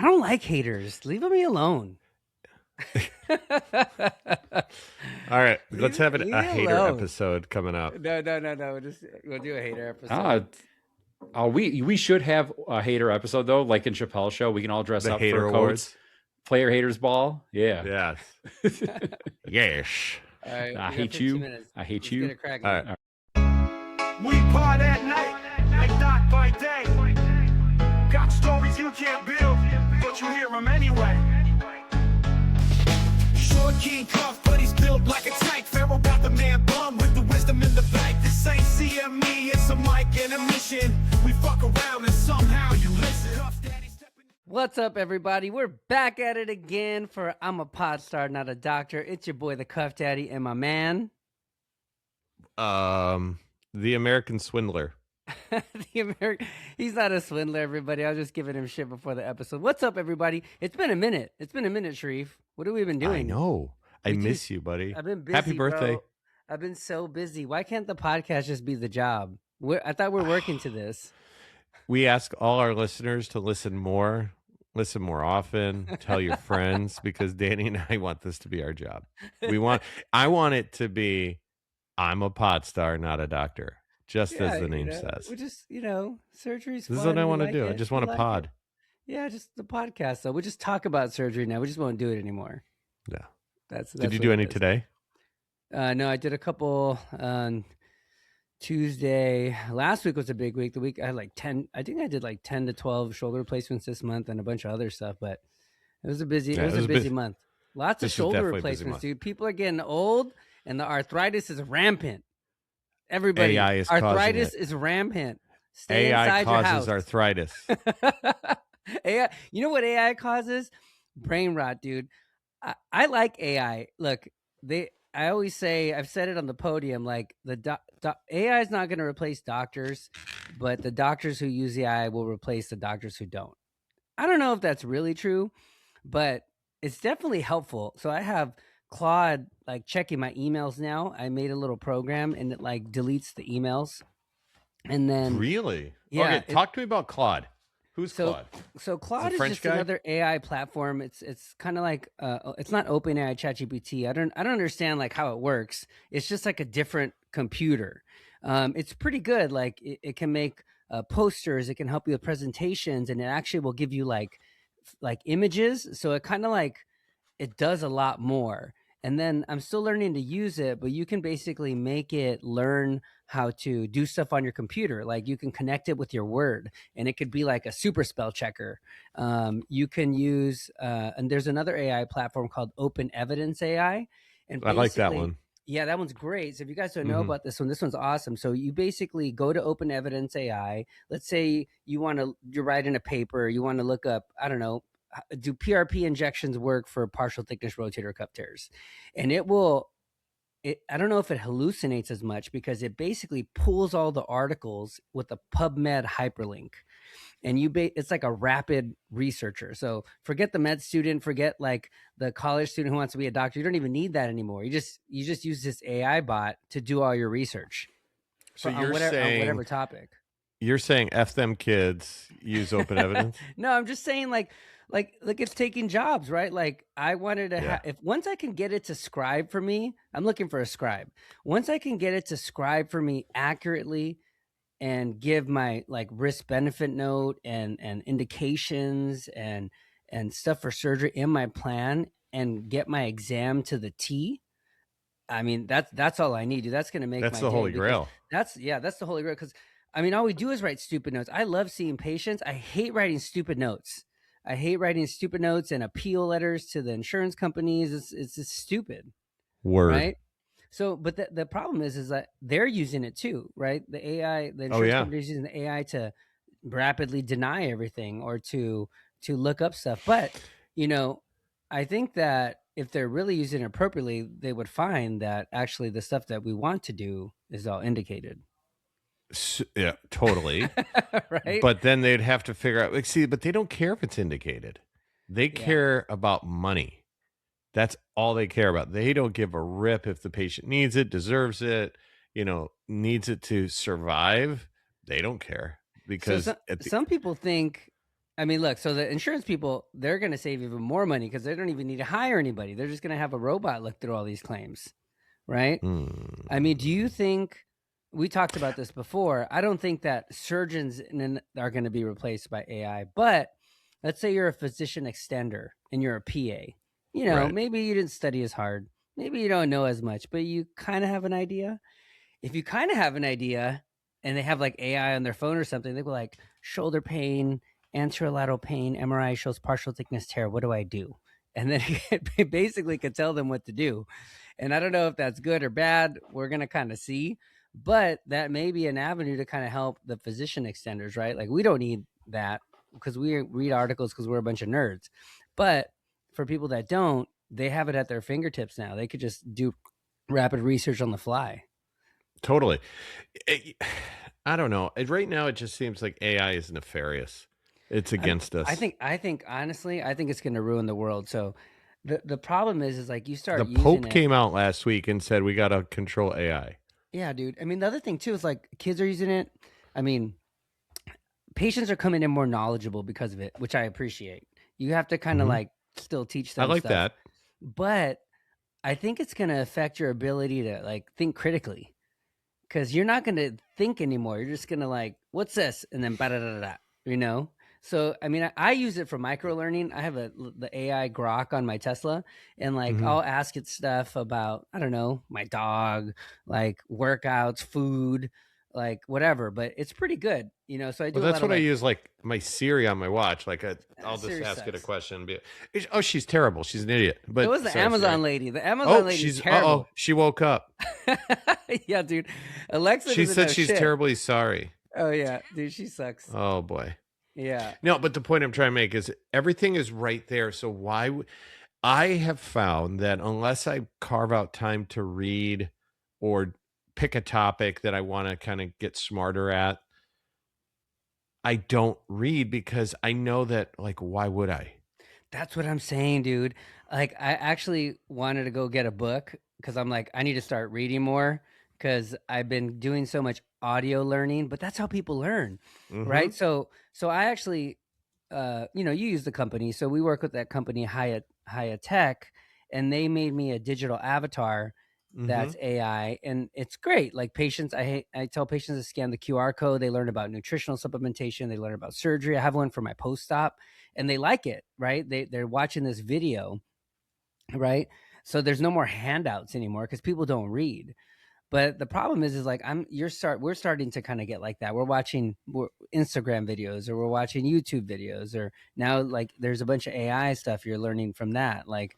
don't like haters. Leave me alone. All right, let's have a hater episode coming up. No. We'll do a hater episode. We should have a hater episode though, like in Chappelle's show. We can all dress up hater for awards. coats. Player haters ball. Yeah. Yes. Yes. All right, I hate you. I hate Let's you. Get it cracking. All right. We part at night, like dot by day. Got stories you can't build, but you hear them anyway. Short king cuff, but he's built like a tank. Pharaoh got the man bum with the wisdom in the bank. This ain't CME, it's a mic and a mission. We fuck around and somehow you listen. What's up, everybody? We're back at it again for I'm a Pod Star, Not a Doctor. It's your boy, the Cuff Daddy, and my man. The American Swindler. He's not a swindler, everybody. I was just giving him shit before the episode. What's up, everybody? It's been a minute, Sharif. What have we been doing? I know. I miss you, buddy. I've been busy. Happy birthday. Bro. I've been so busy. Why can't the podcast just be the job? I thought we're working to this. We ask all our listeners to listen more often, tell your friends, because Danny and I want this to be our job. I want it to be, I'm a pod star, not a doctor, just as the name says. We just, surgery's This fun. is what I want to do. I just want a pod. Yeah, just the podcast. So we just talk about surgery now. We just won't do it anymore. Yeah. That's Did you do any today? No, I did a couple on Tuesday. Last week was a big week. The week I had like 10. I think I did like 10 to 12 shoulder replacements this month and a bunch of other stuff. But it was a busy. It was a busy month. Lots of shoulder replacements, dude. People are getting old, and the arthritis is rampant. Everybody, arthritis is rampant. Stay AI inside your house. causes arthritis. AI. You know what AI causes? Brain rot, dude. I like AI. Look, I always say, I've said it on the podium, like AI is not going to replace doctors, but the doctors who use AI will replace the doctors who don't. I don't know if that's really true, but it's definitely helpful. So I have Claude like checking my emails now. I made a little program and it like deletes the emails. And then really? Yeah. Okay, talk to me about Claude. Who's Claude? So Claude is just another AI platform. It's kind of like it's not OpenAI ChatGPT. I don't understand like how it works. It's just like a different computer. It's pretty good. Like it can make posters. It can help you with presentations, and it actually will give you like images. So it kind of like it does a lot more. And then I'm still learning to use it, but you can basically make it learn how to do stuff on your computer. Like you can connect it with your Word, and it could be like a super spell checker. You can use, and there's another AI platform called Open Evidence AI. And I like that one. Yeah, that one's great. So if you guys don't know about this one's awesome. So you basically go to Open Evidence AI. Let's say you're writing a paper, you want to look up, I don't know, do PRP injections work for partial thickness rotator cuff tears? And I don't know if it hallucinates as much because it basically pulls all the articles with a PubMed hyperlink. And it's like a rapid researcher. So forget the med student, forget like the college student who wants to be a doctor. You don't even need that anymore. You just use this AI bot to do all your research. So on whatever topic. You're saying F them kids, use Open Evidence? No, I'm just saying like it's taking jobs, right? Like I wanted to once I can get it to scribe for me, I'm looking for a scribe. Once I can get it to scribe for me accurately and give my like risk benefit note and indications and stuff for surgery in my plan and get my exam to the T. I mean, that's all I need. Dude. That's going to make that's the holy grail. That's the holy grail. Cause I mean, all we do is write stupid notes. I love seeing patients. I hate writing stupid notes. I hate writing stupid notes and appeal letters to the insurance companies. It's just stupid. Word. Right? So, but the problem is that they're using it too, right? The AI, the insurance companies using the AI to rapidly deny everything or to look up stuff. But, I think that if they're really using it appropriately, they would find that actually the stuff that we want to do is all indicated. Yeah, totally. Right. But then they'd have to figure out, but they don't care if it's indicated. They care about money. That's all they care about. They don't give a rip if the patient needs it, deserves it, needs it to survive. They don't care because some people think I mean, look, so the insurance people, they're going to save even more money because they don't even need to hire anybody. They're just going to have a robot look through all these claims, right? I mean, do you think, we talked about this before, I don't think that surgeons are going to be replaced by AI, but let's say you're a physician extender and you're a PA. You know, Right. maybe you didn't study as hard. Maybe you don't know as much, but you kind of have an idea. If you kind of have an idea and they have like AI on their phone or something, they go like shoulder pain, anterolateral pain, MRI shows partial thickness tear. What do I do? And then it basically could tell them what to do. And I don't know if that's good or bad. We're going to kind of see, but that may be an avenue to kind of help the physician extenders, right? Like we don't need that because we read articles because we're a bunch of nerds. But for people that don't, they have it at their fingertips now. They could just do rapid research on the fly. Totally. I don't know. Right now, it just seems like AI is nefarious. It's against us. I think honestly, I think it's going to ruin the world. So the problem is like you start. The Pope came out last week and said we got to control AI. Yeah, dude. I mean, the other thing too is like kids are using it. I mean, patients are coming in more knowledgeable because of it, which I appreciate. You have to kind of like still teach them. I like stuff. that. But I think it's going to affect your ability to like think critically because you're not going to think anymore. You're just going to like, what's this? And then ba-da-da-da-da, you know? So, I mean, I use it for micro learning. I have the AI Grok on my Tesla and like, I'll ask it stuff about, I don't know, my dog, like workouts, food, like whatever, but it's pretty good, you know? So I do. Well, that's what I use, like my Siri on my watch. Like I'll just Siri ask sucks. it a question. And oh, she's terrible. She's an idiot. But it was the sorry, Amazon Siri. lady. The Amazon lady. She's terrible. she woke up. Yeah, dude. Alexa. She said she's shit. terribly sorry. Oh yeah, dude, she sucks. Oh boy. Yeah. No, but the point I'm trying to make is everything is right there. So why I have found that unless I carve out time to read or pick a topic that I want to kind of get smarter at, I don't read because I know that, like, why would I? That's what I'm saying, dude. Like, I actually wanted to go get a book because I'm like, I need to start reading more because I've been doing so much audio learning, but that's how people learn, right? So I actually, you know, you use the company. So we work with that company, Hyatt Tech, and they made me a digital avatar that's AI, and it's great. Like patients, I tell patients to scan the QR code. They learn about nutritional supplementation. They learn about surgery. I have one for my post-op, and they like it, right? They're watching this video, right? So there's no more handouts anymore because people don't read. But the problem is like we're starting to kind of get like that. We're watching Instagram videos, or we're watching YouTube videos, or now like there's a bunch of AI stuff you're learning from that. Like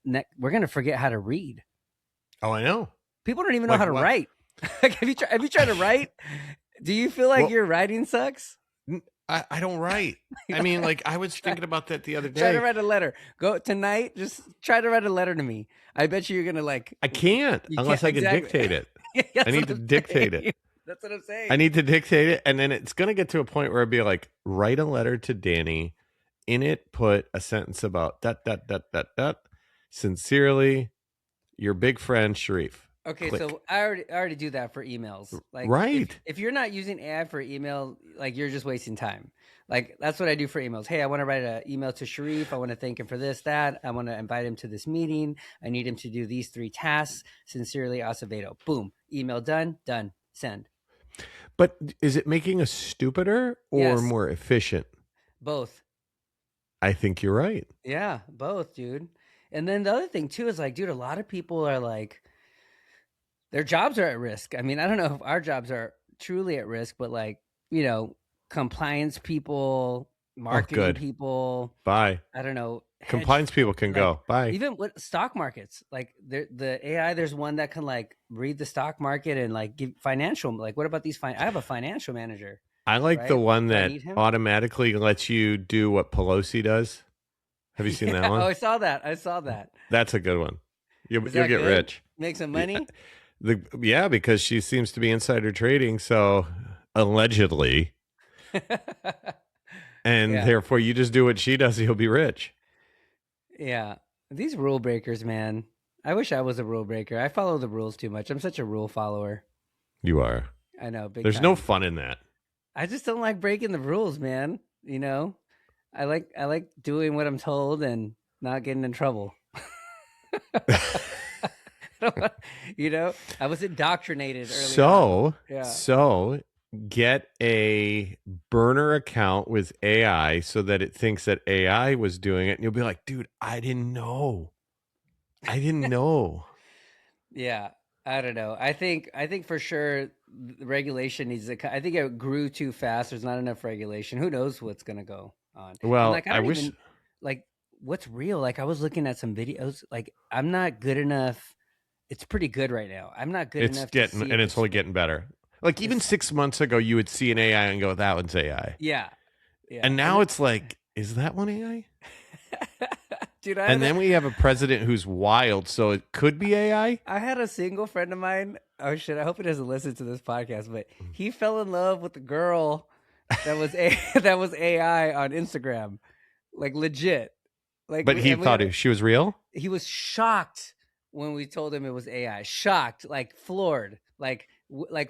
we're gonna forget how to read. Oh, I know. People don't even know how to write. Like, have you tried to write? Do you feel like your writing sucks? I don't write. I mean, like I was thinking about that the other day. Try to write a letter. Go tonight. Just try to write a letter to me. I bet you're gonna like. I can't unless I can dictate it. I need to dictate it. That's what I'm saying. I need to dictate it, and then it's gonna get to a point where I'd be like, write a letter to Danny. In it, put a sentence about that. Sincerely, your big friend Sharif. Okay, Click. so I already do that for emails. Like, right. If you're not using AI for email, like you're just wasting time. Like that's what I do for emails. Hey, I want to write an email to Sharif. I want to thank him for this, that. I want to invite him to this meeting. I need him to do these 3 tasks. Sincerely, Acevedo. Boom. Email done. Done. Send. But is it making us stupider or more efficient? Both. I think you're right. Yeah, both, dude. And then the other thing too is like, dude, a lot of people are like, their jobs are at risk. I mean, I don't know if our jobs are truly at risk, but like, you know, compliance people, marketing people. Bye. I don't know. Compliance people can go. Bye. Even with stock markets, like the AI, there's one that can like read the stock market and like give financial. Like, what about these? I have a financial manager. I like the one that automatically lets you do what Pelosi does. Have you seen that one? Oh, I saw that. That's a good one. You'll get rich. Make some money. Yeah, because she seems to be insider trading. So allegedly. And therefore you just do what she does. You'll be rich. Yeah. These rule breakers, man. I wish I was a rule breaker. I follow the rules too much. I'm such a rule follower. You are. I know. There's no fun in that. I just don't like breaking the rules, man. You know, I like doing what I'm told and not getting in trouble. You know, I was indoctrinated early on. Yeah. So get a burner account with AI so that it thinks that AI was doing it, and you'll be like, dude, I didn't know. Yeah, I don't know. I think for sure the regulation needs to. I think it grew too fast. There's not enough regulation. Who knows what's gonna go on? And Well, like I I don't wish. even like what's real. Like I was looking at some videos. Like I'm not good enough. It's pretty good right now. I'm not good It's enough to getting, see and if it's it's only getting better. Like even it's 6 months ago, you would see an AI and go, "That one's AI," yeah, yeah. and And now it's like, "Is that one AI?" dude, And then we have a president who's wild, so it could be AI. I had a single friend of mine. Oh shit! I hope he doesn't listen to this podcast, but he fell in love with the girl that was that was AI on Instagram, like legit. Like, But he and we thought had she was real. he was shocked when we told him it was AI. Shocked, like floored, like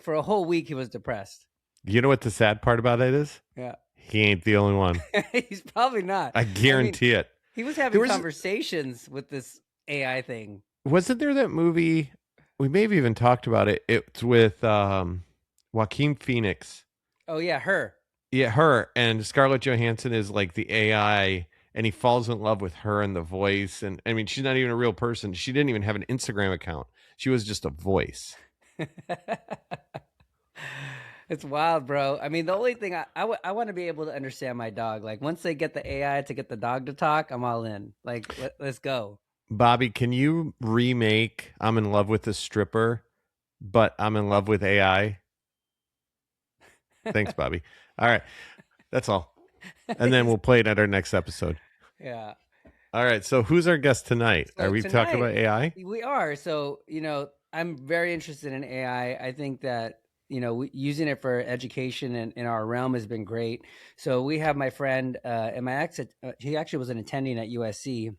for a whole week he was depressed. You know what the sad part about it is? Yeah, He ain't the only one. he's probably not. I I mean, guarantee it. he was There having was conversations with this AI thing. wasn't there that movie? We may have even talked about it. It's with Joaquin Phoenix. Oh yeah, her. Yeah, her and Scarlett Johansson is like the AI, and he falls in love with her and the voice. And I mean, she's not even a real person. She didn't even have an Instagram account. She was just a voice. It's wild, bro. I mean, the only thing I want to be able to understand my dog. Like once they get the AI to get the dog to talk, I'm all in. Like let's go. Bobby, can you remake "I'm in love with a stripper," but I'm in love with AI? Thanks, Bobby. All right, that's all. And then we'll play it at our next episode. Yeah. All right. So who's our guest tonight? So Are we talking about AI? We are. So, you know, I'm very interested in AI. I think that, you know, using it for education in our realm has been great. So we have my friend and my ex, he actually was an attending at USC.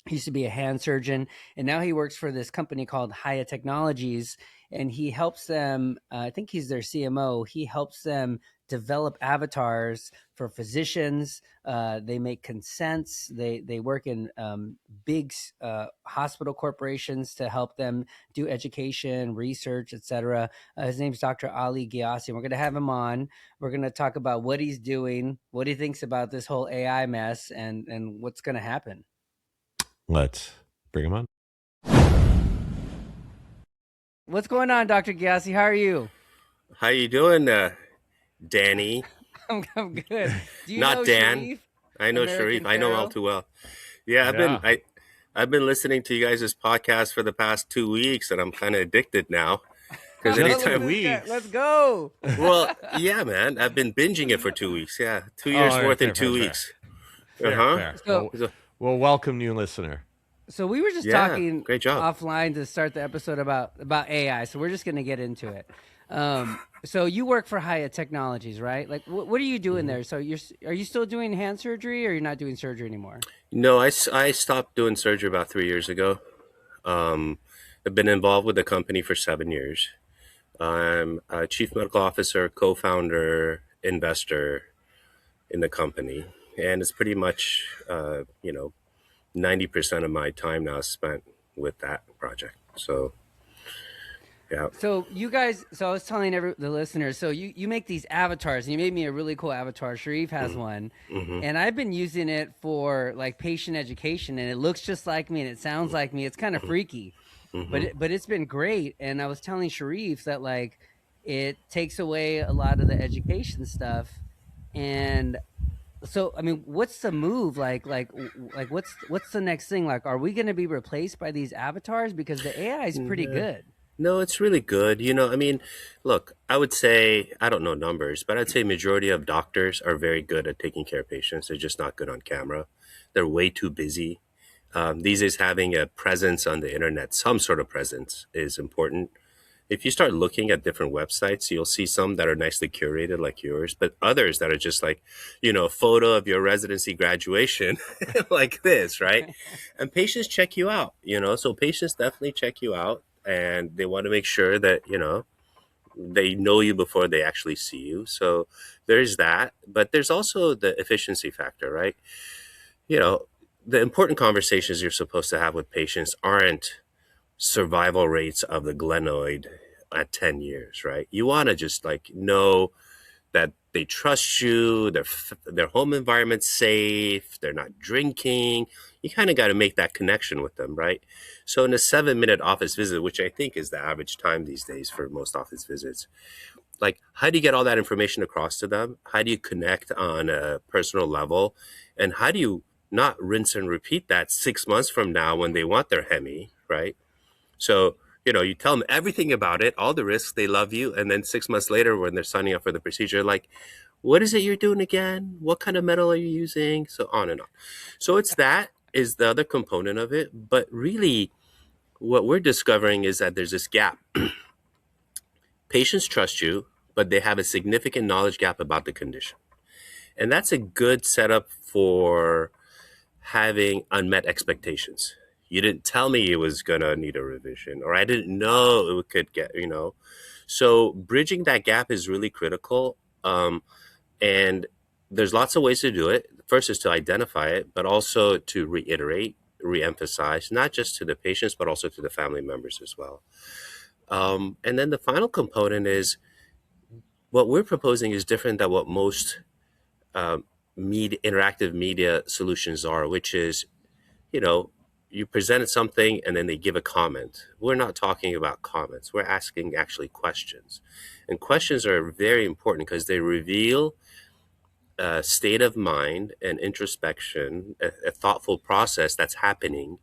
He used to be a hand surgeon, and now he works for this company called Haya Technologies, and he helps them. I think he's their CMO. He helps them develop avatars for physicians. They make consents. They work in big hospital corporations to help them do education, research, etc. His name's Dr. Ali Giasi. And we're going to have him on. We're going to talk about what he's doing, what he thinks about this whole AI mess, and what's going to happen. Let's bring him on. What's going on, Dr. Giasi? How are you? How you doing, Danny? I'm good. Do you Not know Dan. Sharif? I know American Sharif. I know all Pharaoh? too well. Yeah, I've been listening to you guys' podcast for the past 2 weeks, and I'm kind of addicted now. Because anytime let's go. Well, yeah, man, I've been binging it for 2 weeks. Yeah, 2 years worth in 2 weeks. Fair. So, Well, welcome, new listener. So we were just talking great job. offline to start the episode about AI. So we're just going to get into it. So you work for Haya Technologies, right? Like, what are you doing there? So are you still doing hand surgery, or you're not doing surgery anymore? No, I stopped doing surgery about 3 years ago. I've been involved with the company for 7 years. I'm a chief medical officer, co-founder, investor in the company, and it's pretty much 90% of my time now is spent with that project. So, yeah. So you guys, so I was telling the listeners, so you make these avatars, and you made me a really cool avatar. Sharif has one, and I've been using it for like patient education, and it looks just like me, and it sounds like me. It's kind of freaky, but it's been great. And I was telling Sharif that like it takes away a lot of the education stuff, and so I mean, what's the move? Like what's the next thing? Like, are we going to be replaced by these avatars? Because the AI is pretty good. No, it's really good. I mean, look, I would say, I don't know numbers, but I'd say majority of doctors are very good at taking care of patients. They're just not good on camera. They're way too busy. These days, having a presence on the internet, some sort of presence, is important. If you start looking at different websites, you'll see some that are nicely curated like yours, but others that are just like, a photo of your residency graduation like this, right? And patients check you out, so patients definitely check you out, and they want to make sure that, they know you before they actually see you. So there's that, but there's also the efficiency factor, right? You know, the important conversations you're supposed to have with patients aren't survival rates of the glenoid at 10 years, right? You want to just like know that they trust you, their home environment's safe, they're not drinking. You kind of got to make that connection with them, right? So in a 7-minute office visit, which I think is the average time these days for most office visits, like how do you get all that information across to them? How do you connect on a personal level? And how do you not rinse and repeat that 6 months from now when they want their Hemi, right? So, you tell them everything about it, all the risks, they love you. And then 6 months later, when they're signing up for the procedure, like, what is it you're doing again? What kind of metal are you using? So on and on. So that is the other component of it. But really, what we're discovering is that there's this gap. Patients trust you, but they have a significant knowledge gap about the condition. And that's a good setup for having unmet expectations. You didn't tell me it was going to need a revision, or I didn't know it could get, So bridging that gap is really critical. And there's lots of ways to do it. First is to identify it, but also to reiterate, reemphasize, not just to the patients, but also to the family members as well. And then the final component is what we're proposing is different than what most interactive media solutions are, which is, you presented something and then they give a comment. We're not talking about comments. We're asking actually questions. And questions are very important because they reveal a state of mind and introspection, a thoughtful process that's happening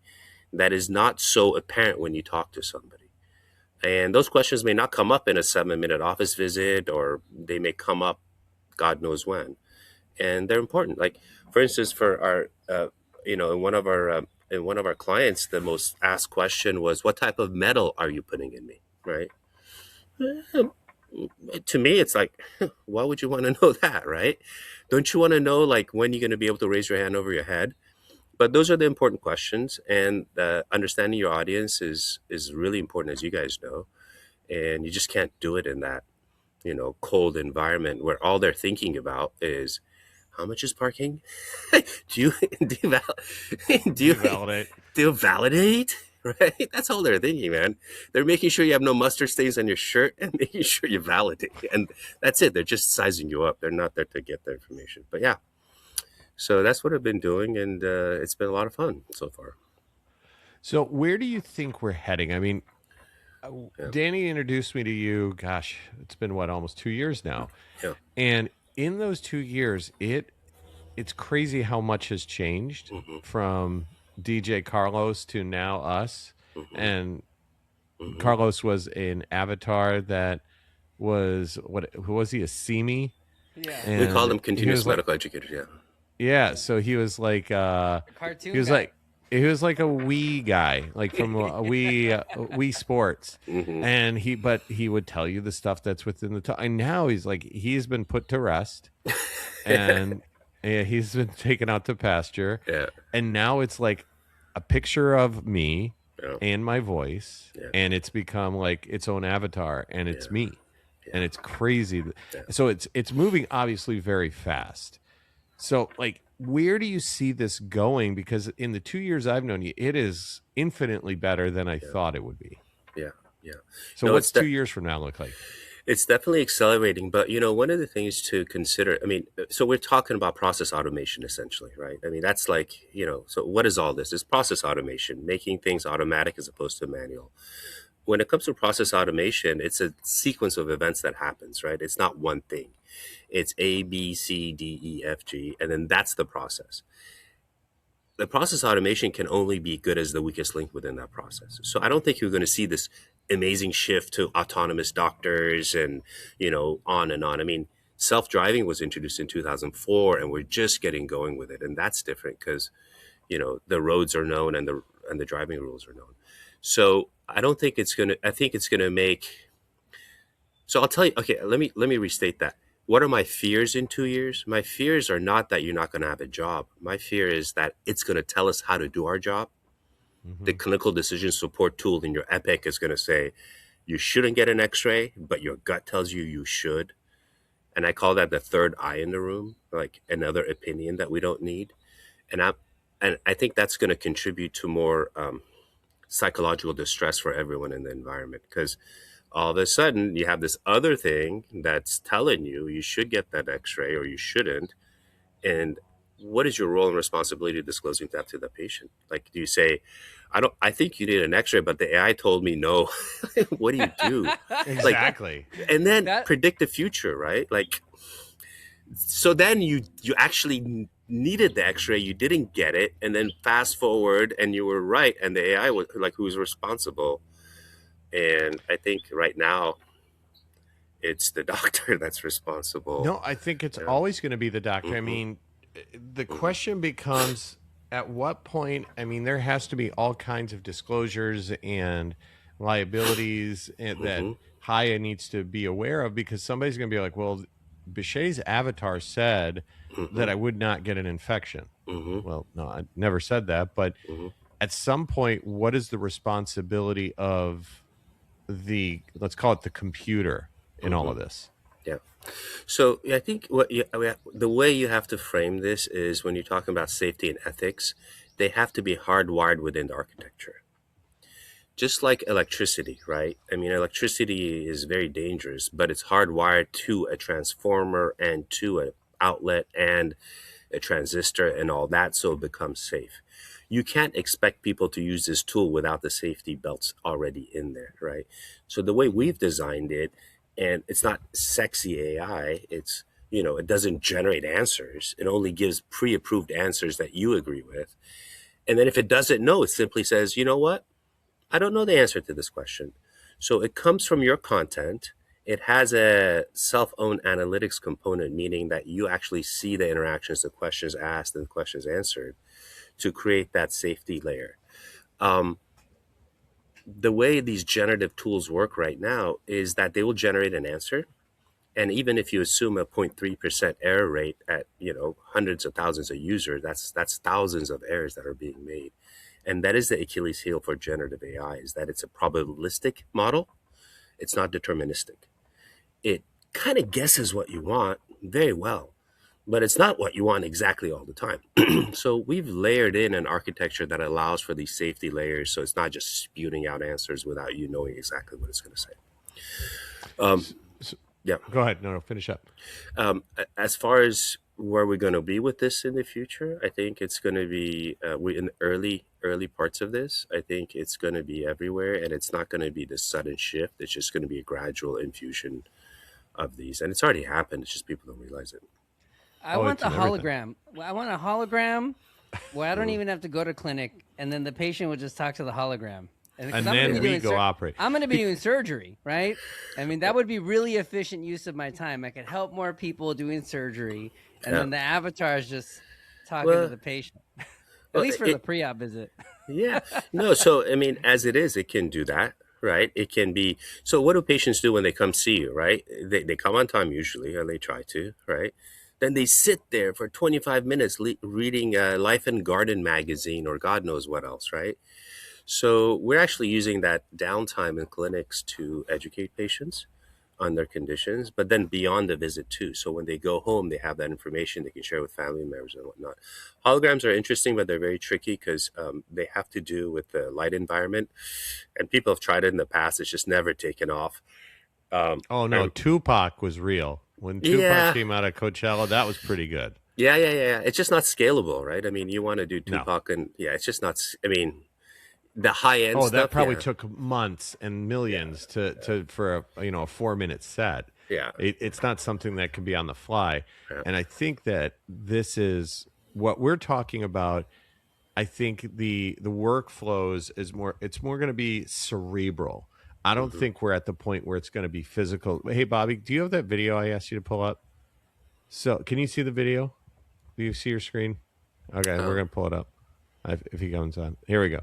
that is not so apparent when you talk to somebody. And those questions may not come up in a 7-minute office visit, or they may come up God knows when. And they're important. Like, for instance, for our, in one of our clients, the most asked question was, "What type of metal are you putting in me?" Right? To me, it's like, why would you want to know that, right? Don't you want to know like when you're going to be able to raise your hand over your head? But those are the important questions, and understanding your audience is really important, as you guys know. And you just can't do it in that, cold environment where all they're thinking about is, how much is parking? do you do you, val- do you Validate. do you validate? Right? That's all they're thinking, man. They're making sure you have no mustard stains on your shirt and making sure you validate. And that's it. They're just sizing you up. They're not there to get the information. But yeah. So that's what I've been doing, and it's been a lot of fun so far. So where do you think we're heading? I mean, Yeah. Danny introduced me to you. Gosh, it's been almost 2 years now. Yeah. And in those 2 years, it's crazy how much has changed from DJ Carlos to now us. And Carlos was an avatar that was who was he? A SEMI? Yeah. And We call them continuous like, medical educators. Yeah. yeah. So he was like A cartoon he was guy. like he was like a Wii guy, like from a Wii Sports, and he would tell you the stuff that's within the and now he's been put to rest, and he's been taken out to pasture, Yeah. and now it's like a picture of me Yeah. and my voice, Yeah. and it's become like its own avatar, and it's me, and it's crazy. Yeah. So it's moving obviously very fast. So, like, where do you see this going? Because in the 2 years I've known you, it is infinitely better than I thought it would be. Yeah. Yeah. So, No, what's it's 2 years from now look like? It's definitely accelerating, but one of the things to consider, I mean, so we're talking about process automation essentially, right? I mean, that's like, so what is all this? It's process automation, making things automatic as opposed to manual. When it comes to process automation, it's a sequence of events that happens, right? It's not one thing. It's A, B, C, D, E, F, G, and then that's the process. The process automation can only be good as the weakest link within that process. So I don't think you're going to see this amazing shift to autonomous doctors and, on and on. I mean, self-driving was introduced in 2004 and we're just getting going with it. And that's different because, the roads are known and the driving rules are known. So I don't think I think it's going to make, so I'll tell you, okay, let me restate that. What are my fears in 2 years? My fears are not that you're not going to have a job. My fear is that it's going to tell us how to do our job. The clinical decision support tool in your Epic is going to say, you shouldn't get an X-ray, but your gut tells you you should. And I call that the third eye in the room, like another opinion that we don't need. And I think that's going to contribute to more psychological distress for everyone in the environment, because all of a sudden you have this other thing that's telling you you should get that X-ray or you shouldn't. And what is your role and responsibility disclosing that to the patient? Like, do you say, I think you need an X-ray, but the AI told me no. What do you do? Exactly. And then predict the future, right? Like, so then you actually needed the X-ray, you didn't get it, and then fast forward and you were right, and the AI was like, who's responsible? And I think right now it's the doctor that's responsible. No, I think it's always going to be the doctor. I mean, the question becomes, at what point, I mean, there has to be all kinds of disclosures and liabilities that Haya needs to be aware of, because somebody's going to be like, well, Bichet's avatar said that I would not get an infection. Well, no, I never said that. But at some point, what is the responsibility of let's call it the computer in all of this? Yeah. So I think the way you have to frame this is, when you're talking about safety and ethics, they have to be hardwired within the architecture. Just like electricity, right? I mean, electricity is very dangerous, but it's hardwired to a transformer and to an outlet and a transistor and all that, so it becomes safe. You can't expect people to use this tool without the safety belts already in there, right? So the way we've designed it, and it's not sexy AI, it's, it doesn't generate answers. It only gives pre-approved answers that you agree with. And then if it doesn't know, it simply says, you know what? I don't know the answer to this question. So it comes from your content. It has a self-owned analytics component, meaning that you actually see the interactions, the questions asked and the questions answered, to create that safety layer. The way these generative tools work right now is that they will generate an answer. And even if you assume a 0.3% error rate at, hundreds of thousands of users, that's thousands of errors that are being made. And that is the Achilles heel for generative AI, is that it's a probabilistic model. It's not deterministic. It kind of guesses what you want very well, but it's not what you want exactly all the time. So we've layered in an architecture that allows for these safety layers, so it's not just spewing out answers without you knowing exactly what it's going to say. Yeah. Go ahead. No, finish up. As far as where we're going to be with this in the future, I think it's going to be, we're in early parts of this. I think it's going to be everywhere, and it's not going to be this sudden shift. It's just going to be a gradual infusion of these. And it's already happened. It's just people don't realize it. I want the hologram. I want a hologram where I don't even have to go to clinic, and then the patient would just talk to the hologram. And then we go operate. I'm going to be doing surgery, right? I mean, that would be really efficient use of my time. I could help more people doing surgery, and then the avatar is just talking to the patient, at least for the pre-op visit. Yeah. No, so, I mean, as it is, it can do that, right? It can be. So what do patients do when they come see you, right? They come on time usually, or they try to, right? Then they sit there for 25 minutes reading Life and Garden magazine or God knows what else, right? So we're actually using that downtime in clinics to educate patients on their conditions, but then beyond the visit too. So when they go home, they have that information they can share with family members and whatnot. Holograms are interesting, but they're very tricky because they have to do with the light environment. And people have tried it in the past. It's just never taken off. Tupac was real. When Tupac came out of Coachella, that was pretty good. Yeah. It's just not scalable, right? I mean, you want to do Tupac and it's just not, I mean, the high end stuff. That probably took months and millions for a 4-minute set. Yeah. It's not something that can be on the fly. Yeah. And I think that this is what we're talking about. I think the workflows it's more going to be cerebral. I don't think we're at the point where it's going to be physical. Hey, Bobby, do you have that video I asked you to pull up? So can you see the video? Do you see your screen? Okay, we're going to pull it up if he comes on. Here we go.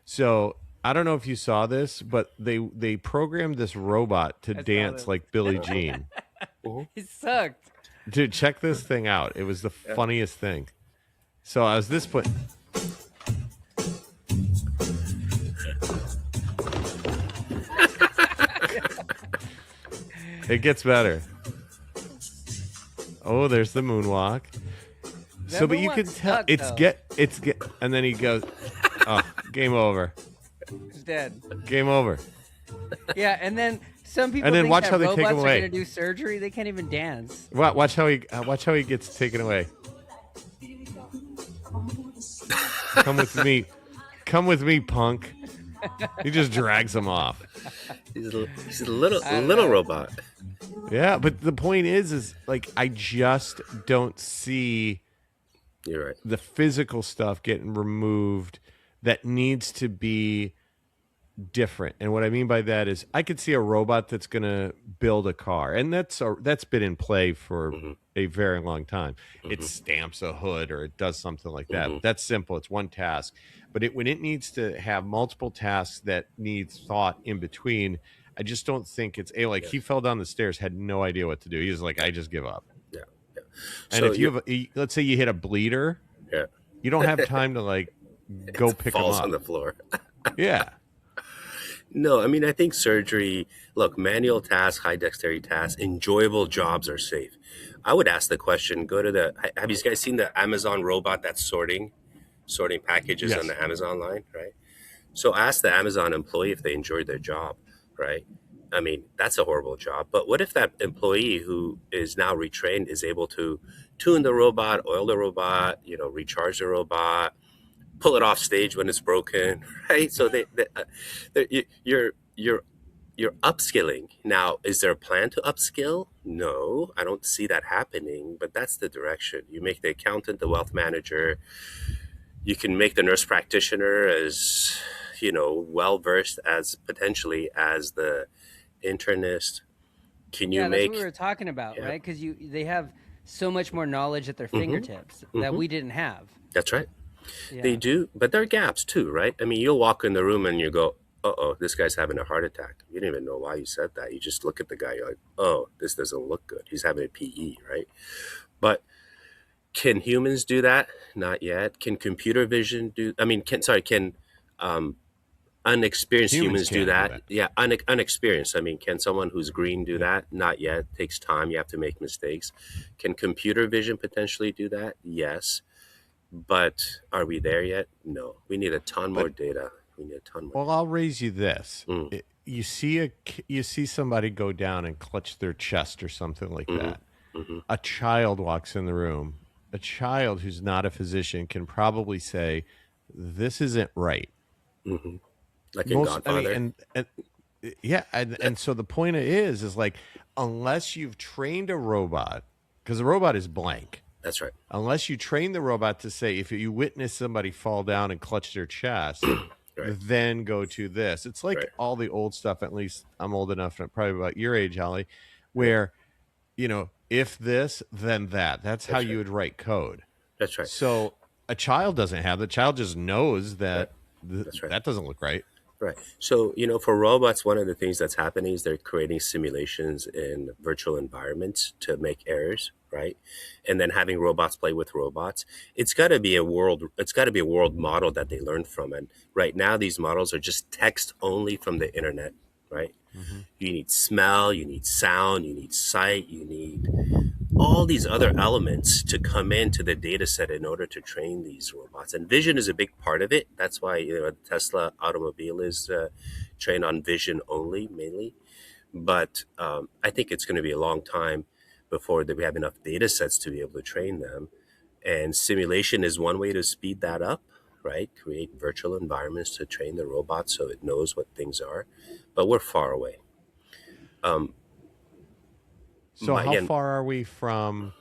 So I don't know if you saw this, but they programmed this robot to dance like Billie Jean. It sucked. Dude, check this thing out. It was the funniest thing. So I was this point. It gets better. Oh, there's the moonwalk. So, but you can tell it's get, and then he goes, oh, game over. He's dead. Game over. Yeah, and then some people And then think watch that how they take robots him are away. going to do surgery. They can't even dance. Watch how he gets taken away. Come with me. Come with me, punk. He just drags him off. He's a little robot. Yeah, but the point is like I just don't see You're right. the physical stuff getting removed that needs to be different. And what I mean by that is I could see a robot that's going to build a car, and that's been in play for a very long time. It stamps a hood or it does something like that. That's simple. It's one task. But when it needs to have multiple tasks that need thought in between, I just don't think it's like he fell down the stairs, had no idea what to do. He was like, I just give up. Yeah. And So if you have let's say you hit a bleeder, you don't have time to like go pick him falls up on the floor. Yeah. No, I mean, I think surgery, look, manual tasks, high dexterity tasks, enjoyable jobs are safe. I would ask the question, have you guys seen the Amazon robot that's sorting packages on the Amazon line, right? So ask the Amazon employee if they enjoyed their job, right? I mean, that's a horrible job. But what if that employee who is now retrained is able to tune the robot, oil the robot, recharge the robot, pull it off stage when it's broken, right? So you're upskilling. Now, is there a plan to upskill? No, I don't see that happening, but that's the direction. You make the accountant the wealth manager. You can make the nurse practitioner as, well-versed as potentially as the internist. Can you that's make... what we were talking about, right? Because they have so much more knowledge at their fingertips that we didn't have. That's right. Yeah. They do, but there are gaps too, right? I mean, you'll walk in the room and you go, uh-oh, this guy's having a heart attack. You didn't even know why you said that. You just look at the guy, you're like, oh, this doesn't look good. He's having a PE, right? But can humans do that? Not yet. Can computer vision can unexperienced humans do that? Yeah, unexperienced. I mean, can someone who's green do that? Not yet. It takes time. You have to make mistakes. Can computer vision potentially do that? Yes. But are we there yet? No. We need a ton more data. We need a ton more. Well, I'll raise you this: you see somebody go down and clutch their chest or something like that. A child walks in the room. A child who's not a physician can probably say, "This isn't right." Like in Godfather. And so the point is like, unless you've trained a robot, because the robot is blank. That's right. Unless you train the robot to say, if you witness somebody fall down and clutch their chest, then go to this. It's like all the old stuff, at least I'm old enough, probably about your age, Holly, where, if this, then that. That's how you would write code. That's right. So a child doesn't have the child just knows that that doesn't look right. Right. So, for robots, one of the things that's happening is they're creating simulations in virtual environments to make errors, right? And then having robots play with robots. It's got to be a world model that they learn from. And right now, these models are just text only from the internet, right? You need smell, you need sound, you need sight, you need all these other elements to come into the data set in order to train these robots. And vision is a big part of it. That's why the Tesla automobile is trained on vision only, mainly. But I think it's going to be a long time before we have enough data sets to be able to train them. And simulation is one way to speed that up, right? Create virtual environments to train the robot so it knows what things are. But we're far away. So how far are we from?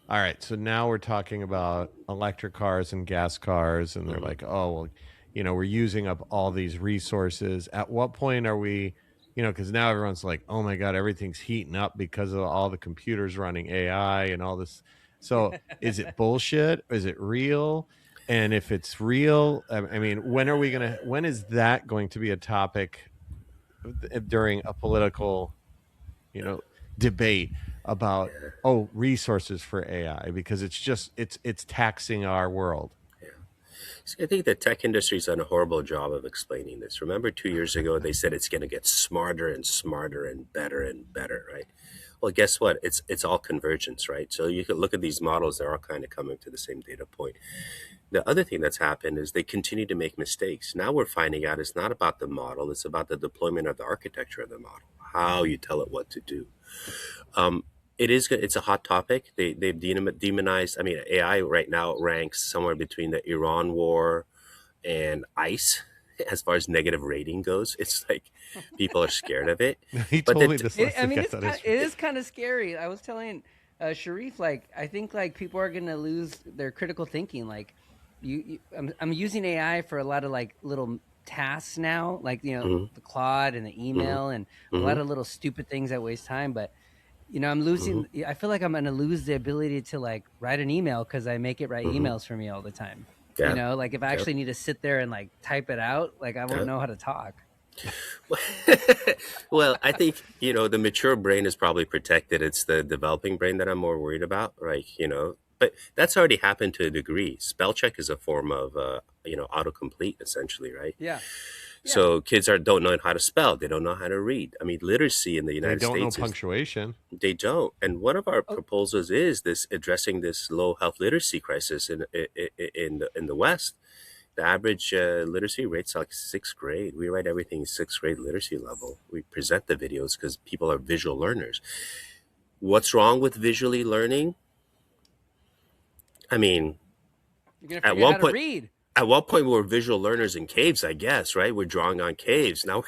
All right, so now we're talking about electric cars and gas cars, and they're like, oh, well, we're using up all these resources. At what point are we, because now everyone's like, oh my God, everything's heating up because of all the computers running AI and all this. So is it bullshit? Is it real? And if it's real, I mean, when is that going to be a topic during a political, debate about resources for AI, because it's taxing our world. See, I think the tech industry's done a horrible job of explaining this. Remember 2 years ago, they said it's going to get smarter and smarter and better, right? Well, guess what? It's all convergence, right? So you could look at these models; they're all kind of coming to the same data point. The other thing that's happened is they continue to make mistakes. Now we're finding out it's not about the model; it's about the deployment of the architecture of the model, how you tell it what to do. Um, it is good. It's a hot topic. They've demonized. I mean, AI right now ranks somewhere between the Iran war and ICE as far as negative rating goes. It's like people are scared of it. He But told me the, this It, last I week. mean, I thought it was it is kind of scary. I was telling Sharif, like, I think like people are gonna lose their critical thinking. Like, I'm using AI for a lot of like little tasks now, like Mhm, the Claude and the mhm, email and a lot mhm, of little stupid things that waste time. But I'm mhm. losing. I feel like I'm gonna lose the ability to like write an email because I make it write Mhm. emails for me all the time. Yeah. Like if I Yep. actually need to sit there and like type it out, like I won't Yep. know how to talk. Well, I think, the mature brain is probably protected. It's the developing brain that I'm more worried about, right? But that's already happened to a degree. Spell check is a form of, autocomplete essentially, right? Yeah, yeah. So kids don't know how to spell. They don't know how to read. I mean, literacy in the they United don't know States is punctuation. they don't. And one of our Oh, proposals is this addressing this low health literacy crisis in the West. The average literacy rate's like sixth grade. We write everything in sixth grade literacy level. We present the videos because people are visual learners. What's wrong with visually learning? I mean, you're gonna at figure out one how to point, read. at one point we were visual learners in caves, I guess, right? We're drawing on caves now.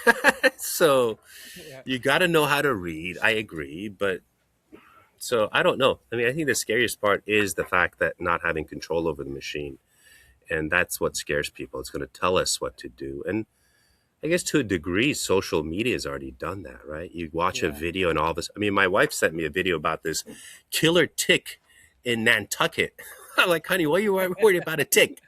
So Yeah. you got to know how to read. I agree, but so I don't know. I mean, I think the scariest part is the fact that not having control over the machine, and that's what scares people. It's going to tell us what to do, and I guess to a degree, social media has already done that, right? You watch a Yeah. video and all of this. I mean, my wife sent me a video about this killer tick in Nantucket. I'm like, honey, why are you worried about a tick?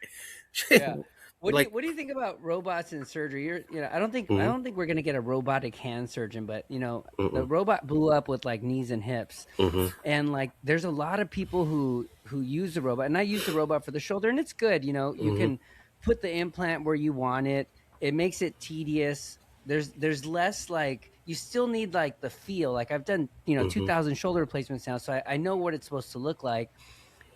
Yeah. Like, What do you think about robots in surgery? I mm-hmm, don't think we're gonna get a robotic hand surgeon, but the mm-mm, robot blew up with like knees and hips, mm-hmm, and like there's a lot of people who use the robot, and I use the robot for the shoulder, and it's good. You mm-hmm, can put the implant where you want it. It makes it tedious. There's less like you still need like the feel. Like I've done 2,000 shoulder replacements now, so I know what it's supposed to look like.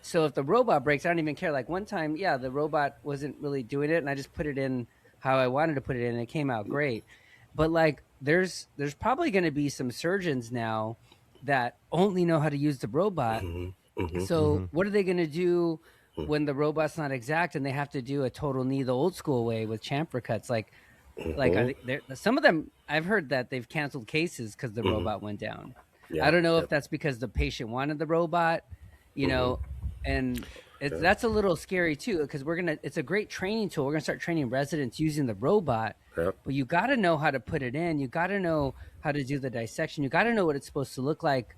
So if the robot breaks, I don't even care. Like one time, yeah, the robot wasn't really doing it, and I just put it in how I wanted to put it in, and it came out great. But like, there's probably going to be some surgeons now that only know how to use the robot. mm-hmm, mm-hmm, So Hmm. what are they going to do when the robot's not exact and they have to do a total knee the old school way with chamfer cuts? Like are mm-hmm, they, there? Some of them I've heard that they've canceled cases because the mm-hmm. robot went down. I Yeah, don't know if yep, that's because the patient wanted the robot, you mm-hmm, know, and yeah, that's a little scary too because it's a great training tool. We're gonna start training residents using the robot, yep, but you got to know how to put it in. You got to know how to do the dissection. You got to know what it's supposed to look like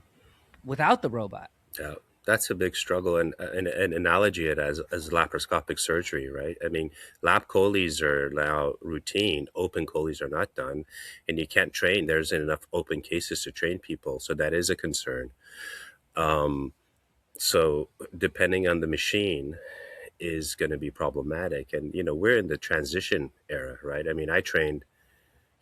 without the robot. yeah. That's a big struggle, and an analogy it as laparoscopic surgery, right? I mean, lap choles are now routine. Open choles are not done, and you can't train. There isn't enough open cases to train people, so that is a concern. Um, so depending on the machine is going to be problematic, and we're in the transition era, right? I mean, I trained.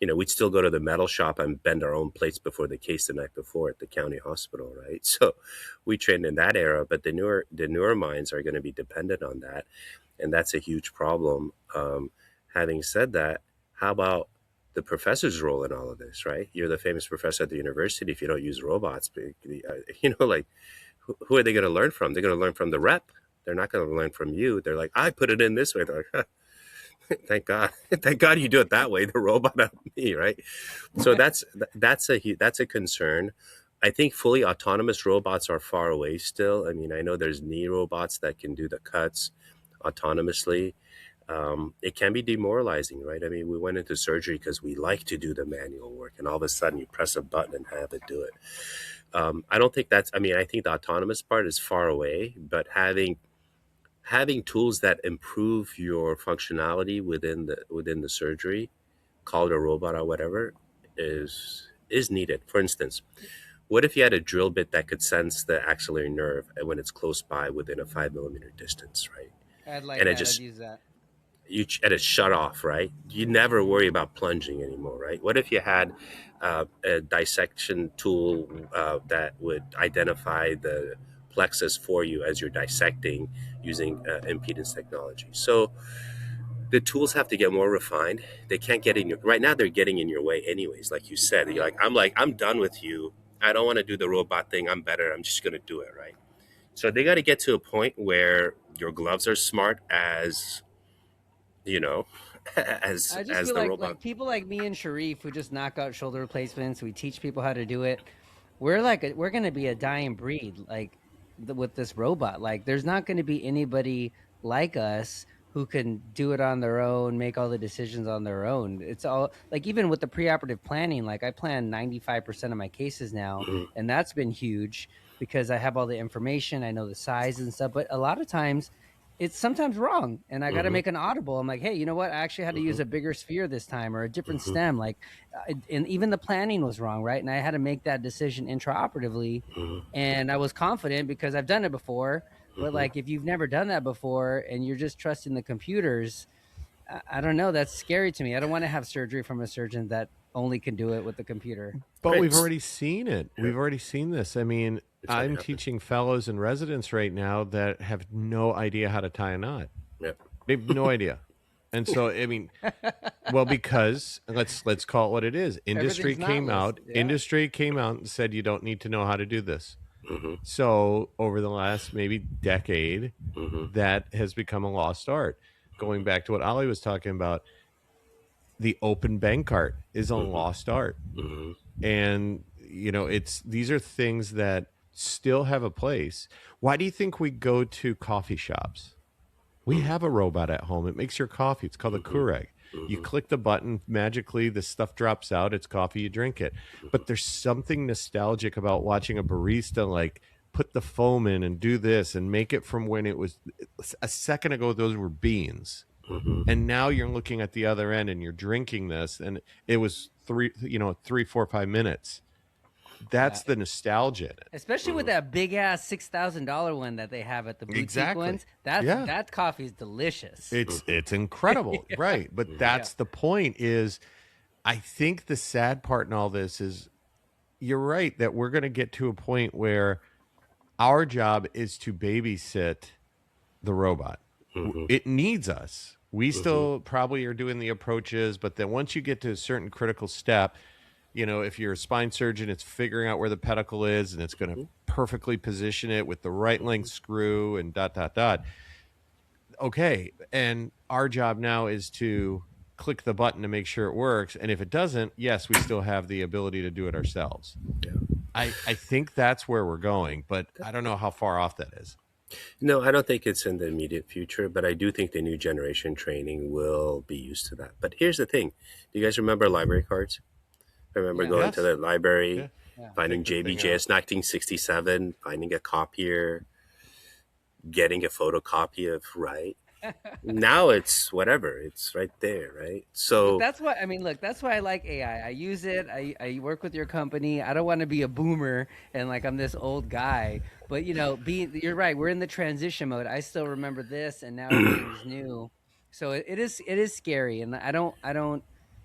We'd still go to the metal shop and bend our own plates before the case the night before at the county hospital, right? So we trained in that era, but the newer minds are going to be dependent on that, and that's a huge problem. Having said that, how about the professor's role in all of this, right? You're the famous professor at the university. If you don't use robots, like who are they going to learn from? They're going to learn from the rep. They're not going to learn from you. They're like, I put it in this way. They're like, thank God, thank God you do it that way. The robot, not me, right? So that's a concern. I think fully autonomous robots are far away still. I mean, I know there's knee robots that can do the cuts autonomously. It can be demoralizing, right? I mean, we went into surgery because we like to do the manual work, and all of a sudden you press a button and have it do it. I don't think that's. I mean, I think the autonomous part is far away, but having tools that improve your functionality within the surgery, call it a robot or whatever, is needed. For instance, what if you had a drill bit that could sense the axillary nerve when it's close by within a 5 millimeter distance, right? I'd like And it that. I'd just use that. at a shut off, right? You never worry about plunging anymore, right? What if you had a dissection tool that would identify the plexus for you as you're dissecting using impedance technology? So the tools have to get more refined. They can't get in your, right now they're getting in your way anyways. Like you said, you're like, I'm done with you. I don't want to do the robot thing. I'm better. I'm just going to do it, right? So they got to get to a point where your gloves are smart as, you know, I just as feel the like robot. people like me and Sharif who just knock out shoulder replacements. We teach people how to do it. We're gonna be a dying breed, like with this robot. Like, there's not gonna be anybody like us who can do it on their own, make all the decisions on their own. It's all like, even with the preoperative planning. Like, I plan 95% of my cases now, Mhm, and that's been huge because I have all the information. I know the size and stuff, but a lot of times it's sometimes wrong, and I got to mhm, make an audible. I'm like, hey, you know what? I actually had to use mhm, a bigger sphere this time, or a different mhm, stem. Like, and even the planning was wrong, right? And I had to make that decision intraoperatively, mhm, and I was confident because I've done it before. But mhm. like, if you've never done that before and you're just trusting the computers, I don't know. That's scary to me. I don't want to have surgery from a surgeon that only can do it with the computer. But Right. we've already seen it. Yeah, We've already seen this. I mean, it's already I'm happened. teaching fellows and residents right now that have no idea how to tie a knot. Yeah. They have no idea. And so, I mean, well, because let's call it what it is. Everything's knotless. Yeah. Industry came out and said you don't need to know how to do this. Hmm. So over the last maybe decade, Hmm. that has become a lost art. Going back to what Ali was talking about, the open bank cart is a Hmm. lost art. Hmm. And these are things that still have a place. Why do you think we go to coffee shops? We have a robot at home. It makes your coffee. It's called a Hmm. Keurig. You Hmm. click the button, magically the stuff drops out. It's coffee, you drink it. But there's something nostalgic about watching a barista like put the foam in and do this and make it from when it was a second ago. Those were beans, Hmm. and now you're looking at the other end and you're drinking this, and it was 3, 4, 5 minutes. Yeah. That's the nostalgia in it. Especially with that big ass $6,000 one that they have at the boutique Exactly. ones. That's Yeah. that coffee is delicious. It's incredible, right? But that's the point. Is I think the sad part in all this is you're right that we're going to get to a point where our job is to babysit the robot. Hmm. It needs us. We still probably are doing the approaches, but then once you get to a certain critical step, if you're a spine surgeon, it's figuring out where the pedicle is and it's going to perfectly position it with the right length screw and dot, dot, dot. Okay. And our job now is to click the button to make sure it works. And if it doesn't, yes, we still have the ability to do it ourselves. Yeah. I think that's where we're going, but I don't know how far off that is. No, I don't think it's in the immediate future, but I do think the new generation training will be used to that. But here's the thing. Do you guys remember library cards? I remember Yeah. going Yes. to the library, Yeah. Yeah. finding Take the thing JBJS 1967, finding a copier, getting a photocopy of, right? Now it's whatever. It's right there, right? But So, that's why, I mean, look, that's why I like AI. I use it. I work with your company. I don't want to be a boomer and like I'm this old guy. But you're right. We're in the transition mode. I still remember this, and now everything's new. So it is scary, and I don't.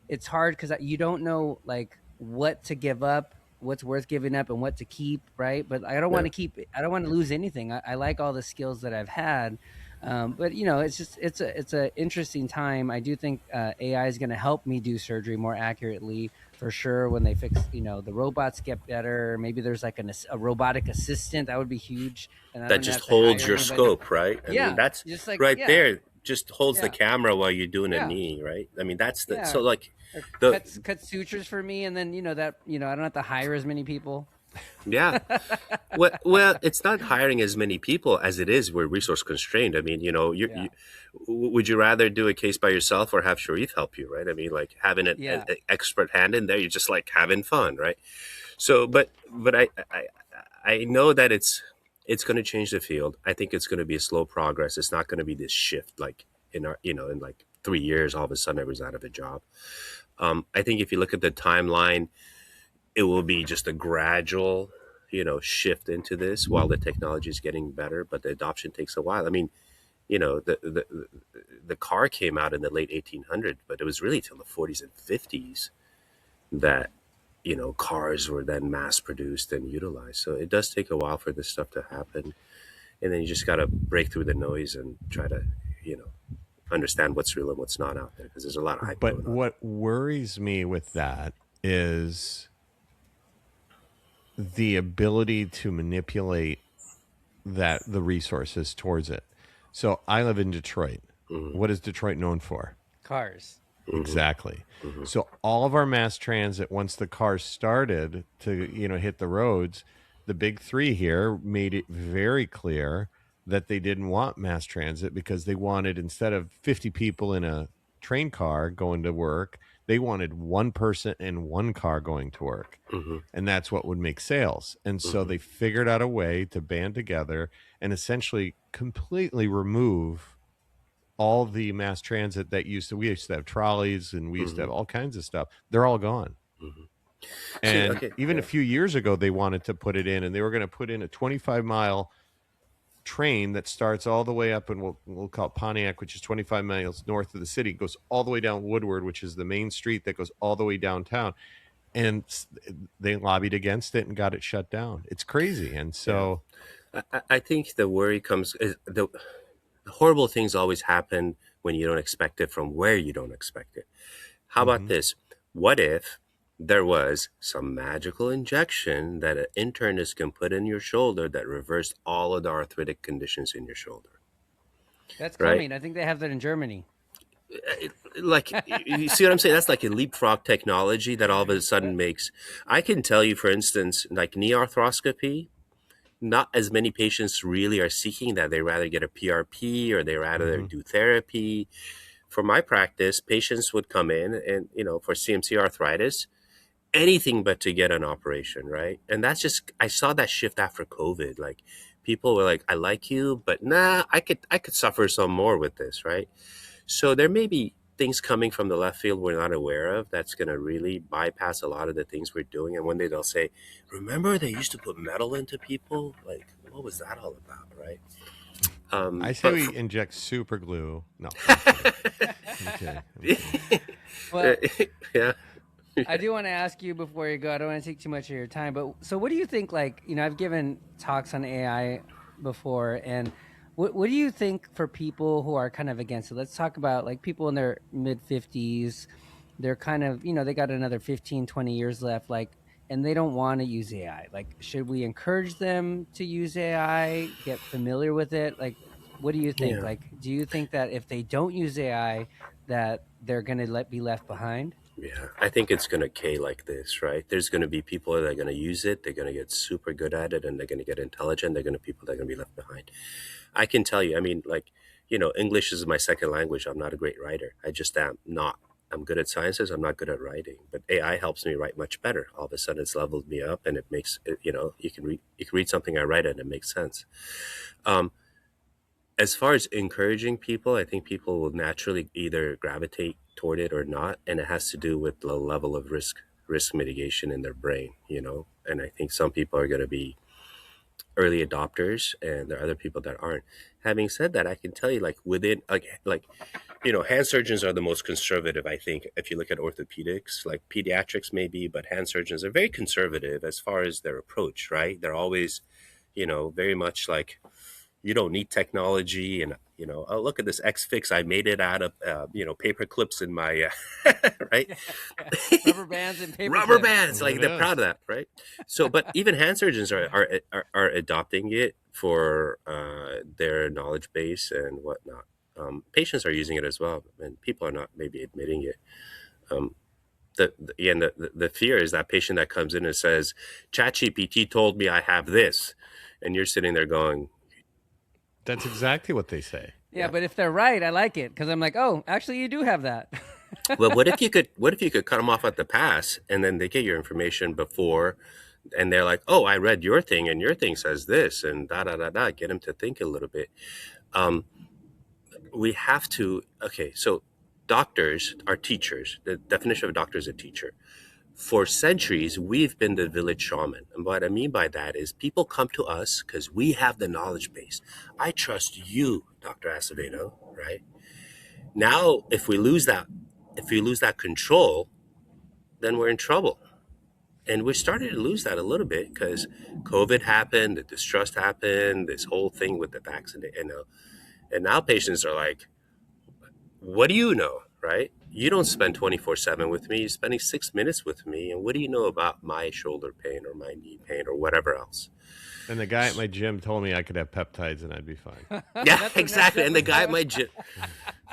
It's hard because you don't know like what to give up, what's worth giving up, and what to keep. Right. But I don't want yeah. to keep. I don't want to lose anything. I like all the skills that I've had. But it's a interesting time. I do think AI is going to help me do surgery more accurately for sure. When they fix, the robots get better. Maybe there's like a robotic assistant that would be huge, and I That don't just have to holds hire your anybody. scope, right? I mean, Yeah, that's just like right yeah, there. Just holds the yeah, camera while you're doing a yeah, knee, right? I mean, that's the yeah. so like Or the cut sutures for me, and then I don't have to hire as many people. yeah. Well, it's not hiring as many people as it is. We're resource constrained. I mean, Yeah, would you rather do a case by yourself or have Sharif help you, right? I mean, like having an yeah. expert hand in there, you're just like having fun, right? So, but I know that it's going to change the field. I think it's going to be a slow progress. It's not going to be this shift like in like 3 years, all of a sudden everyone's out of a job. I think if you look at the timeline, it will be just a gradual, shift into this while the technology is getting better, but the adoption takes a while. I mean, the car came out in the late 1800s, but it was really till the 40s and 50s that cars were then mass produced and utilized. So it does take a while for this stuff to happen, and then you just got to break through the noise and try to understand what's real and what's not out there, because there's a lot of hype going But on. what worries me with that is the ability to manipulate the resources towards it. So I live in Detroit. What is Detroit known for? Cars. Exactly. So all of our mass transit, once the cars started to hit the roads, the big three here made it very clear that they didn't want mass transit, because they wanted, instead of 50 people in a train car going to work, they wanted one person in one car going to work. Hmm. And that's what would make sales. And so they figured out a way to band together and essentially completely remove all the mass transit that we used to have trolleys, and we used to have all kinds of stuff. They're all gone. See, And okay, even yeah. a few years ago, they wanted to put it in, and they were going to put in a 25-mile train that starts all the way up, and we'll call it Pontiac, which is 25 miles north of the city, goes all the way down Woodward, which is the main street that goes all the way downtown. And they lobbied against it and got it shut down. It's crazy. And so I think the worry comes is the horrible things always happen when you don't expect it from where you don't expect it. How about this? What if there was some magical injection that an internist can put in your shoulder that reversed all of the arthritic conditions in your shoulder? That's Right? coming. I think they have that in Germany. Like, you see what I'm saying? That's like a leapfrog technology that all of a sudden makes. I can tell you, for instance, like knee arthroscopy, not as many patients really are seeking that. They rather get a PRP or they rather do therapy. For my practice, patients would come in and, for CMC arthritis, anything but to get an operation, right? And that's just, I saw that shift after COVID. Like, people were like, I like you, but nah, I could suffer some more with this, right? So there may be things coming from the left field we're not aware of that's going to really bypass a lot of the things we're doing. And one day they'll say, remember they used to put metal into people? Like, what was that all about, right? I say But we inject super glue. No, I'm kidding. I'm kidding. I'm kidding. Well, yeah. I do want to ask you before you go. I don't want to take too much of your time, but so what do you think? Like, I've given talks on AI before, and what do you think for people who are kind of against it? Let's talk about like people in their mid 50s. They're kind of, they got another 15, 20 years left, like, and they don't want to use AI. Like, should we encourage them to use AI, get familiar with it? Like, what do you think? Yeah. Like, do you think that if they don't use AI, that they're going to be left behind? Yeah, I think it's going to K like this, right? There's going to be people that are going to use it. They're going to get super good at it, and they're going to get intelligent. They're going to people that are going to be left behind. I can tell you, I mean, like, English is my second language. I'm not a great writer. I just am not. I'm good at sciences. I'm not good at writing. But AI helps me write much better. All of a sudden, it's leveled me up, and it makes it, you can read something I write and it makes sense. Um, as far as encouraging people, I think people will naturally either gravitate toward it or not, and it has to do with the level of risk mitigation in their brain. And I think some people are going to be early adopters, and there are other people that aren't. Having said that, I can tell you, like, within hand surgeons are the most conservative. I think if you look at orthopedics, like pediatrics maybe, but hand surgeons are very conservative as far as their approach. Right? They're always, very much like, you don't need technology, and oh, look at this X fix, I made it out of paper clips in my right. Rubber bands and paper Rubber clips. bands, like, they're proud of that, right? So, but even hand surgeons are adopting it for their knowledge base and whatnot. Patients are using it as well, and people are not maybe admitting it. The fear is that patient that comes in and says, ChatGPT told me I have this, and you're sitting there going, That's exactly what they say. Yeah, but if they're right, I like it because I'm like, oh, actually, you do have that. well, what if you could cut them off at the pass, and then they get your information before, and they're like, oh, I read your thing, and your thing says this, and da da da da. Get them to think a little bit. We have to. Okay, so doctors are teachers. The definition of a doctor is a teacher. for centuries, we've been the village shaman. And what I mean by that is people come to us because we have the knowledge base. I trust you, Dr. Acevedo, right? Now, if we lose that control, then we're in trouble. And we're starting to lose that a little bit because COVID happened, the distrust happened, this whole thing with the vaccine, and now patients are like, what do you know, right? You don't spend 24/7 with me. You're spending 6 minutes with me. And what do you know about my shoulder pain or my knee pain or whatever else? And the guy at my gym told me I could have peptides and I'd be fine. Yeah, exactly. And the guy at my gym,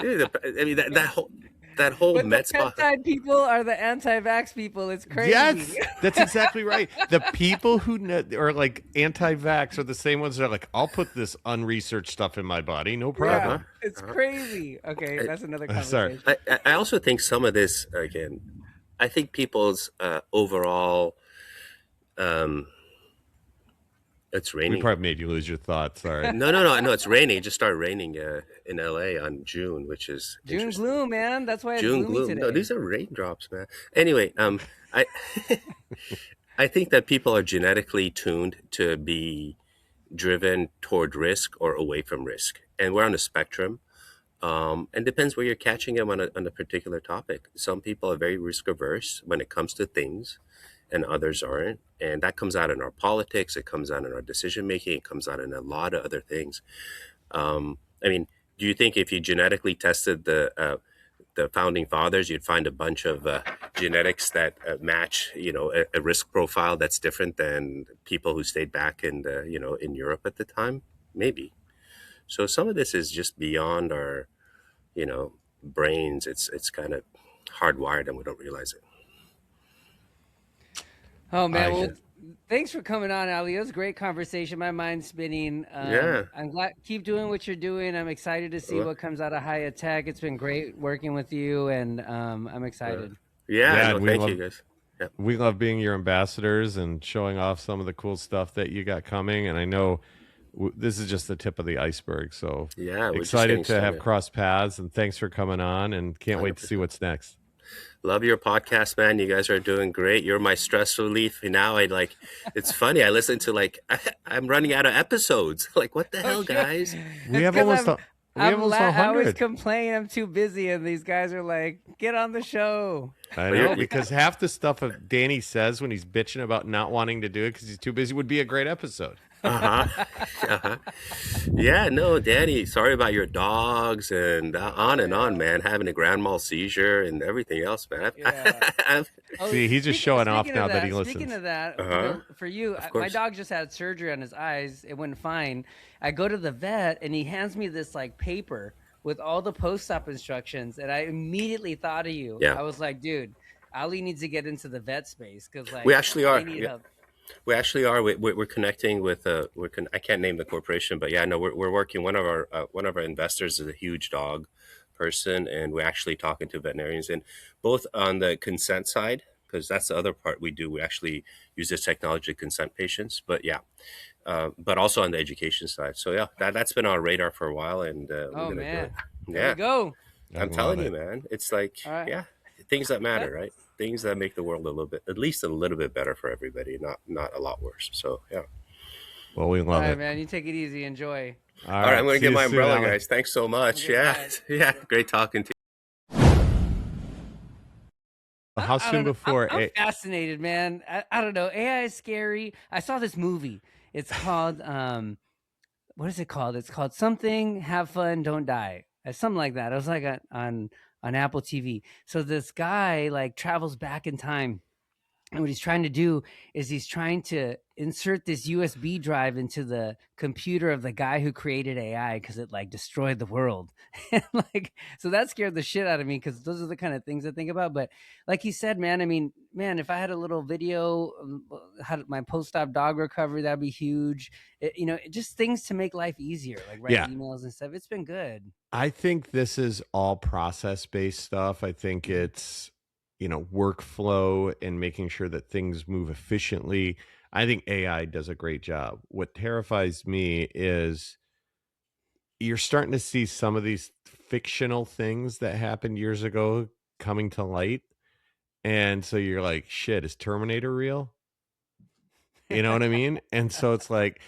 dude, I mean, that whole But the med spa. peptide people are the anti-vax people. It's crazy. Yes, that's exactly right. The people who are like anti-vax are the same ones that are like, I'll put this unresearched stuff in my body, no problem. Yeah, it's crazy. Okay, that's another conversation. Sorry. I also think some of this, again, I think people's overall, it's We raining. probably made you lose your thoughts. Sorry. No, it's raining. It just started raining in LA on June, which is June interesting. gloom, man. That's why it's June gloomy gloom. today. No, these are raindrops, man. Anyway, I I think that people are genetically tuned to be driven toward risk or away from risk, and we're on a spectrum. And depends where you're catching them on a particular topic. Some people are very risk averse when it comes to things, and others aren't. And that comes out in our politics. It comes out in our decision making. It comes out in a lot of other things. I mean, do you think if you genetically tested the founding fathers, you'd find a bunch of genetics that match, a risk profile that's different than people who stayed back in in Europe at the time? Maybe. So some of this is just beyond our, brains. It's kind of hardwired and we don't realize it. Oh man, I well, should- thanks for coming on, Ali. It was a great conversation. My mind's spinning. Yeah. I'm glad. Keep doing what you're doing. I'm excited to see Well- what comes out of High Tech. It's been great working with you, and I'm excited. Yeah, no, we thank love- you guys. We love being your ambassadors and showing off some of the cool stuff that you got coming. And I know this is just the tip of the iceberg. So Yeah, we're just excited getting to have started. crossed paths, and thanks for coming on, and can't wait to see what's next. Love your podcast, man. You guys are doing great. You're my stress relief. And now it's funny. I listen to I'm running out of episodes. Like, what the hell, guys? We have 'cause almost I always 100. complain I'm too busy, and these guys are like, "Get on the show." I Well, know, because half the stuff Danny says when he's bitching about not wanting to do it because he's too busy would be a great episode. Uh-huh. Yeah, no, Danny, sorry about your dogs and on and on, man. Having a grand mal seizure and everything else, man. Yeah. Oh, See, he's just showing off speaking of now that he Speaking listens. of that, Uh-huh. for you, Of my course. dog just had surgery on his eyes. It went fine. I go to the vet, and he hands me this paper with all the post-op instructions, and I immediately thought of you. Yeah. I was like, dude, Ali needs to get into the vet space because We actually are. I need Yeah. help. We actually are. We're connecting with. I can't name the corporation, but yeah, no, we're working. One of our investors is a huge dog person, and we're actually talking to veterinarians, and both on the consent side, because that's the other part we do. We actually use this technology to consent patients, but yeah, but also on the education side. So yeah, that's been on our radar for a while, and we're Oh gonna man, do it. there Yeah, we go. I I'm telling love you, it. man. It's like, All right. yeah, things that matter, right? Things that make the world at least a little bit better for everybody, not a lot worse. So yeah. Well, we All love right, it. man. You take it easy. Enjoy. All right, I'm going to see get you my soon, umbrella, Alan. guys. Thanks so much. Okay, Yeah. bye. Yeah. Great talking to you. How I soon don't know. before? I'm fascinated, man. I don't know. AI is scary. I saw this movie. It's called what is it called? It's called something. Have fun, don't die. Something like that. It was like on Apple TV. So this guy travels back in time. And what he's trying to do is he's trying to insert this USB drive into the computer of the guy who created AI because it destroyed the world. And so that scared the shit out of me because those are the kind of things I think about. But like he said, man, I mean, man, if I had a little video, how my post-op dog recovery, that'd be huge. Just things to make life easier, like write Yeah. emails and stuff. It's been good. I think this is all process-based stuff. I think it's, workflow and making sure that things move efficiently. I think AI does a great job. What terrifies me is you're starting to see some of these fictional things that happened years ago coming to light. And so you're like, shit, is Terminator real? You know what I mean? And so it's like,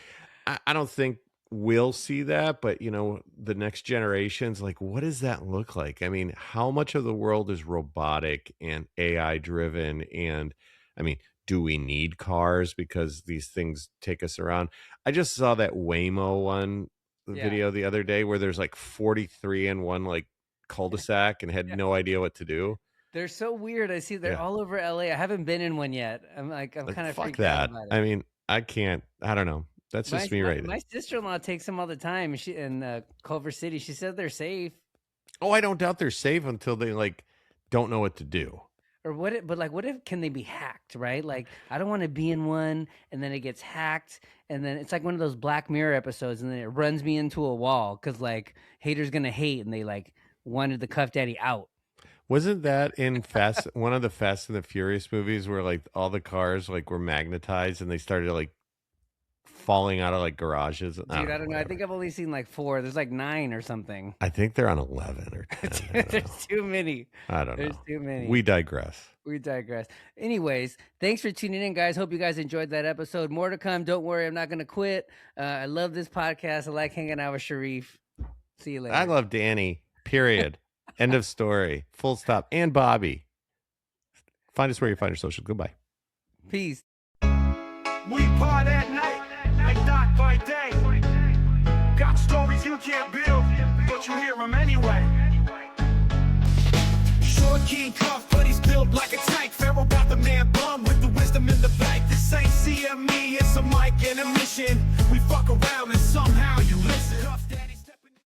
I don't think we'll see that, but the next generations, like, what does that look like? I mean, how much of the world is robotic and AI driven? And I mean, do we need cars because these things take us around? I just saw that Waymo one video the other day where there's like 43 in one like cul-de-sac and had no idea what to do. They're so weird. I see they're all over LA. I haven't been in one yet. I'm kind of fuck freaked out that. about it. I mean, I don't know. That's just me right now. My sister-in-law takes them all the time. She in Culver City. She said they're safe. Oh, I don't doubt they're safe until they like don't know what to do. Or what if can they be hacked, right? Like, I don't want to be in one and then it gets hacked and then it's like one of those Black Mirror episodes and then it runs me into a wall because like haters gonna hate and they like wanted the Cuff Daddy out. Wasn't that in one of the Fast and the Furious movies where like all the cars like were magnetized and they started like falling out of like garages? Dude, I don't know. I think I've only seen like 4. There's like 9 or something. I think they're on 11 or 10. There's too many. I don't know. There's too many. We digress. Anyways, thanks for tuning in, guys. Hope you guys enjoyed that episode. More to come. Don't worry, I'm not going to quit. I love this podcast. I like hanging out with Sharif. See you later. I love Danny, period. End of story. Full stop. And Bobby. Find us where you find your social. Goodbye. Peace. We part at night, like dark by day. Got stories you can't build, but you hear them anyway. Short King Cuff, but he's built like a tank. Pharaoh got the man bum with the wisdom in the bank. This ain't CME, it's a mic and a mission. We fuck around and somehow you listen.